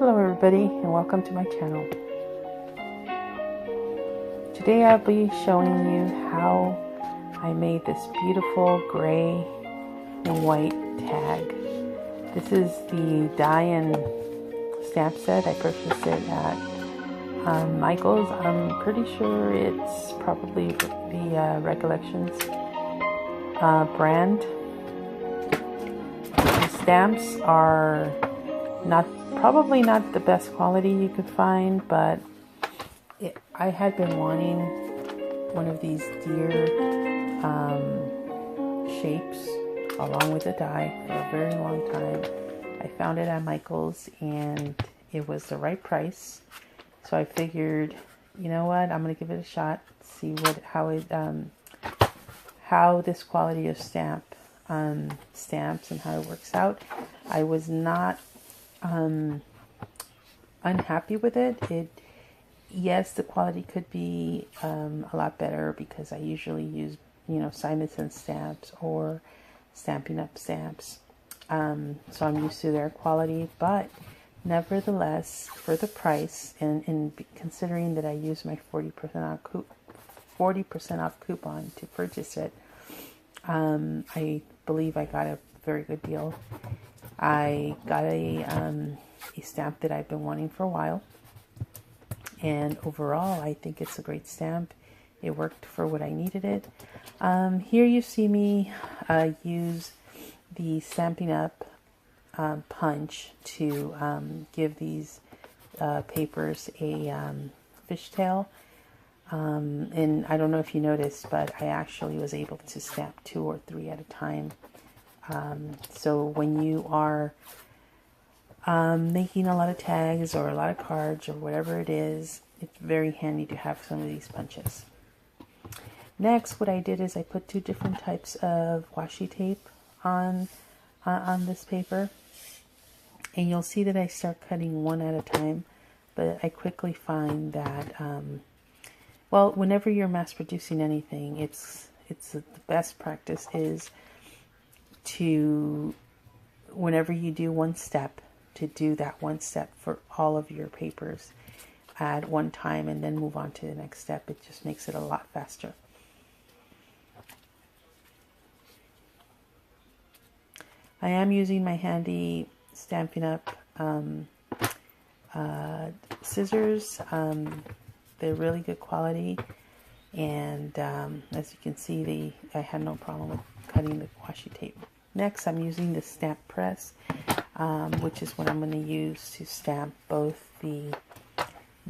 Hello everybody and welcome to my channel. Today I'll be showing you how I made this beautiful gray and white tag. This is the die-in stamp set. I purchased it at Michael's. I'm pretty sure it's probably the Recollections brand. The stamps are probably not the best quality you could find, but I had been wanting one of these deer shapes along with a die for a very long time. I found it at Michael's and it was the right price, so I figured, you know what, I'm gonna give it a shot, see how this quality of stamps and how it works out. I was not unhappy with it. Yes, the quality could be a lot better because I usually use, Simonson stamps or Stampin' Up stamps. So I'm used to their quality, but nevertheless, for the price and considering that I used my 40% off coupon to purchase it, I believe I got a very good deal. I got a stamp that I've been wanting for a while, and overall I think it's a great stamp. It worked for what I needed it. Here you see me use the Stampin' Up punch to give these papers a fishtail. And I don't know if you noticed, but I actually was able to stamp 2 or 3 at a time. So when you are making a lot of tags or a lot of cards or whatever it is, it's very handy to have some of these punches. Next, what I did is I put 2 different types of washi tape on this paper, and you'll see that I start cutting one at a time, but I quickly find that well, whenever you're mass producing anything, it's the best practice is to, whenever you do one step, to do that one step for all of your papers at one time and then move on to the next step. It just makes it a lot faster. I am using my handy Stampin' Up scissors. They're really good quality, and as you can see, I had no problem with cutting the washi tape. Next, I'm using the stamp press, which is what I'm going to use to stamp both the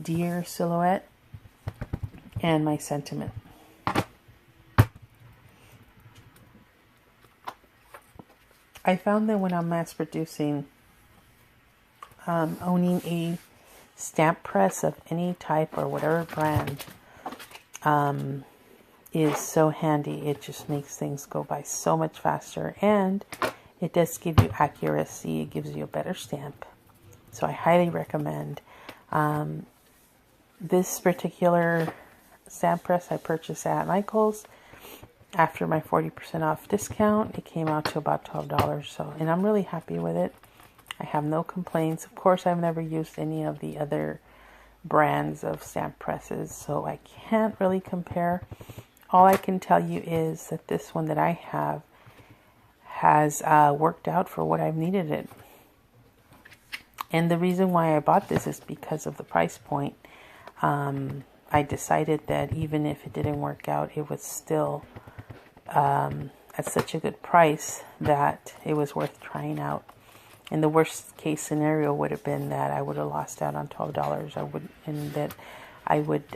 deer silhouette and my sentiment. I found that when I'm mass producing, owning a stamp press of any type or whatever brand is so handy. It just makes things go by so much faster, and it does give you accuracy. It gives you a better stamp. So I highly recommend this particular stamp press. I purchased at Michael's. After my 40% off discount, it came out to about $12. So, and I'm really happy with it. I have no complaints. Of course, I've never used any of the other brands of stamp presses, so I can't really compare. All I can tell you is that this one that I have has worked out for what I've needed it. And the reason why I bought this is because of the price point. I decided that even if it didn't work out, it was still at such a good price that it was worth trying out. And the worst case scenario would have been that I would have lost out on $12. I would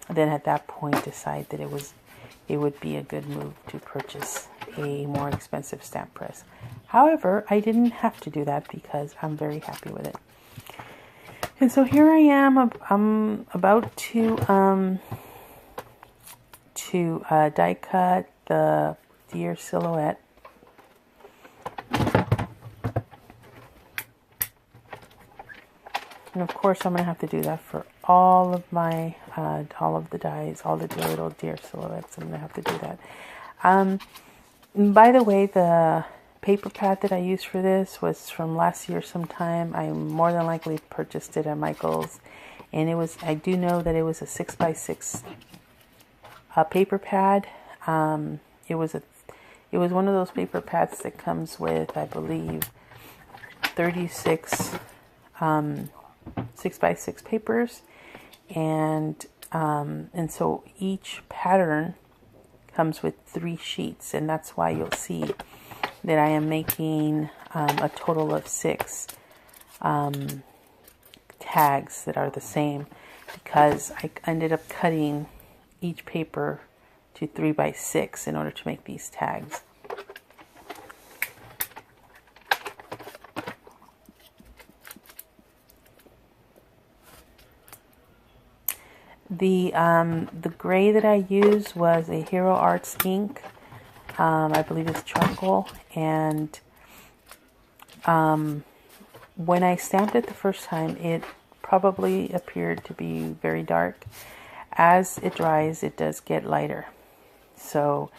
then at that point decide that it would be a good move to purchase a more expensive stamp press. However, I didn't have to do that because I'm very happy with it. And so here I am. I'm about to die cut the deer silhouette. And of course, I'm going to have to do that for all of my, all of the dies, all the little deer silhouettes. I'm going to have to do that. By the way, the paper pad that I used for this was from last year sometime. I more than likely purchased it at Michael's. And I do know that it was a 6x6 paper pad. It was one of those paper pads that comes with, I believe, 36 6x6 papers, and so each pattern comes with 3 sheets, and that's why you'll see that I am making a total of 6 tags that are the same, because I ended up cutting each paper to 3x6 in order to make these tags. The gray that I used was a Hero Arts ink. I believe it's charcoal, and when I stamped it the first time, it probably appeared to be very dark. As it dries, it does get lighter, so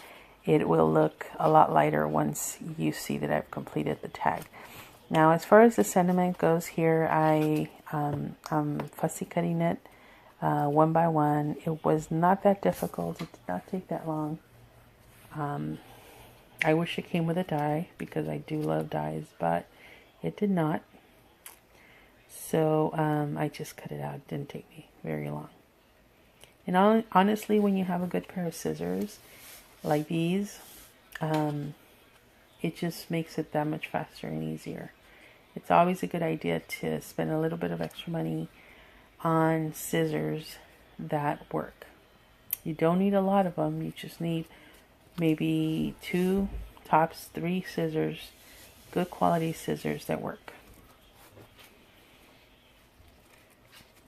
it will look a lot lighter once you see that I've completed the tag. Now, as far as the sentiment goes here, I'm fussy cutting it one by one. It was not that difficult. It did not take that long. I wish it came with a die, because I do love dies, but it did not. So I just cut it out. It didn't take me very long. And honestly, when you have a good pair of scissors like these, it just makes it that much faster and easier. It's always a good idea to spend a little bit of extra money on scissors that work. You don't need a lot of them. You just need maybe 2, tops 3 scissors, good quality scissors that work.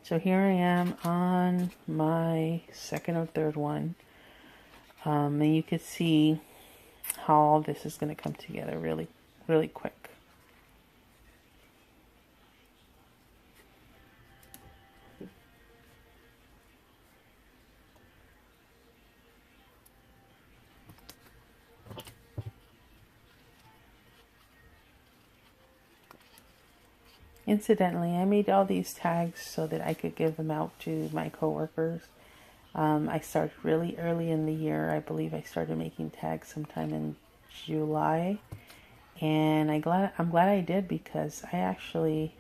So here I am on my second or third one, and you can see how all this is going to come together really, really quick. Incidentally, I made all these tags so that I could give them out to my coworkers. I started really early in the year. I believe I started making tags sometime in July, and I'm glad I did, because I actually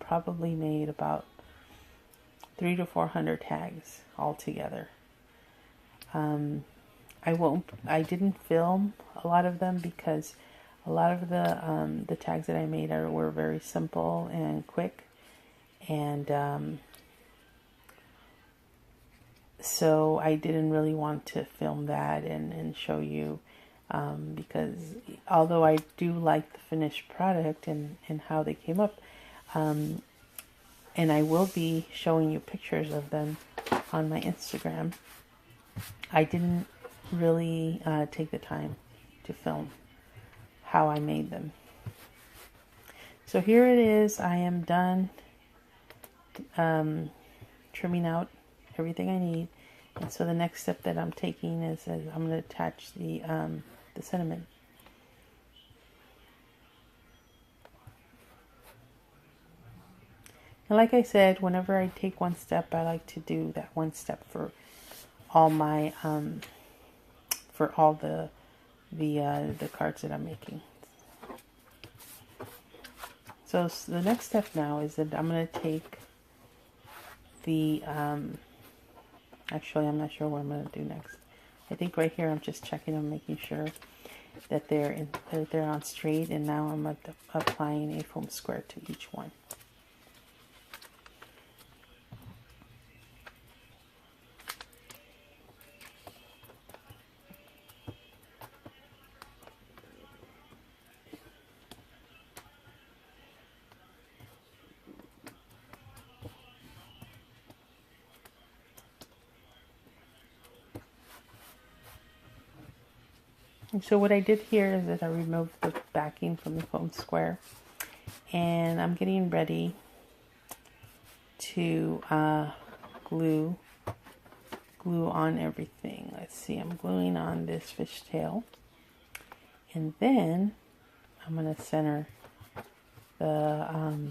probably made about 300 to 400 tags altogether. I didn't film a lot of them, because a lot of the tags that I made were very simple and quick, and so I didn't really want to film that and show you, because although I do like the finished product and how they came up, and I will be showing you pictures of them on my Instagram, I didn't really take the time to film how I made them. So here it is. I am done trimming out everything I need, and so the next step that I'm taking is I'm going to attach the sentiment. And like I said, whenever I take one step, I like to do that one step for all my for all the cards that I'm making. So the next step now is that I'm going to take the, actually I'm not sure what I'm going to do next. I think right here I'm just checking and making sure that they're on straight, and now I'm applying a foam square to each one. And so what I did here is that I removed the backing from the foam square, and I'm getting ready to glue on everything. Let's see, I'm gluing on this fishtail, and then I'm going to center the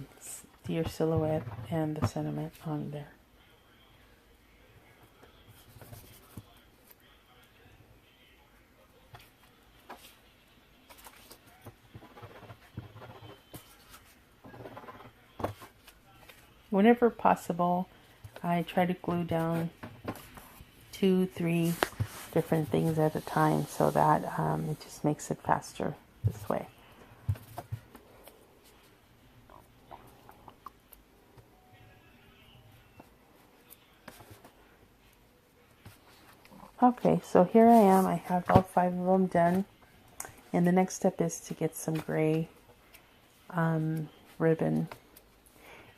deer silhouette and the sentiment on there. Whenever possible, I try to glue down 2-3 different things at a time so that it just makes it faster this way. Okay, so here I am. I have all 5 of them done. And the next step is to get some gray ribbon.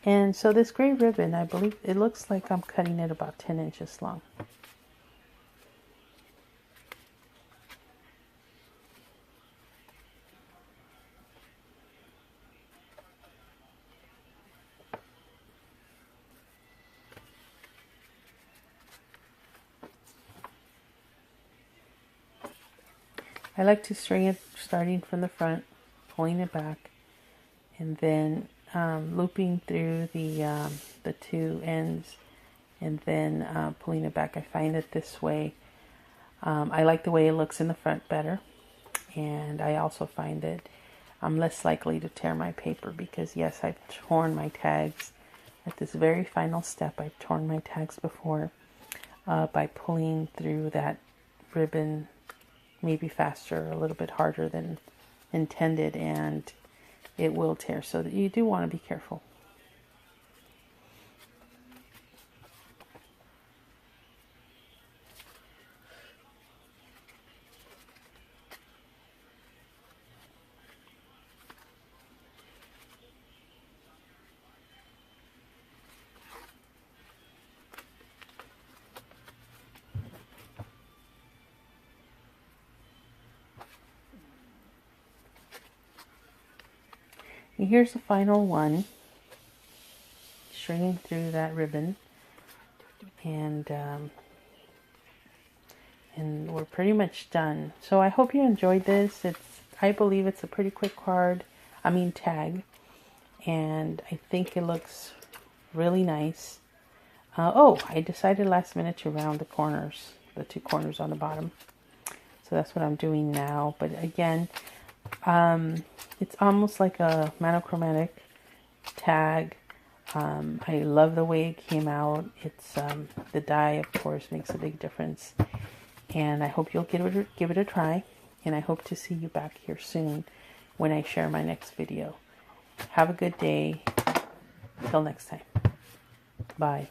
And so this gray ribbon, I believe it looks like I'm cutting it about 10 inches long. I like to string it starting from the front, pulling it back, and then looping through the 2 ends, and then pulling it back. I find that this way, I like the way it looks in the front better, and I also find that I'm less likely to tear my paper because yes, I've torn my tags at this very final step. I've torn my tags before by pulling through that ribbon maybe faster, a little bit harder than intended, and it will tear. So that you do want to be careful. And here's the final one, stringing through that ribbon, and we're pretty much done. So I hope you enjoyed this. I believe it's a pretty quick tag, and I think it looks really nice. Oh, I decided last minute to round the corners, the 2 corners on the bottom. So that's what I'm doing now. But again, it's almost like a monochromatic tag. I love the way it came out. It's the dye, of course, makes a big difference. And I hope you'll give it a try. And I hope to see you back here soon when I share my next video. Have a good day. Till next time. Bye.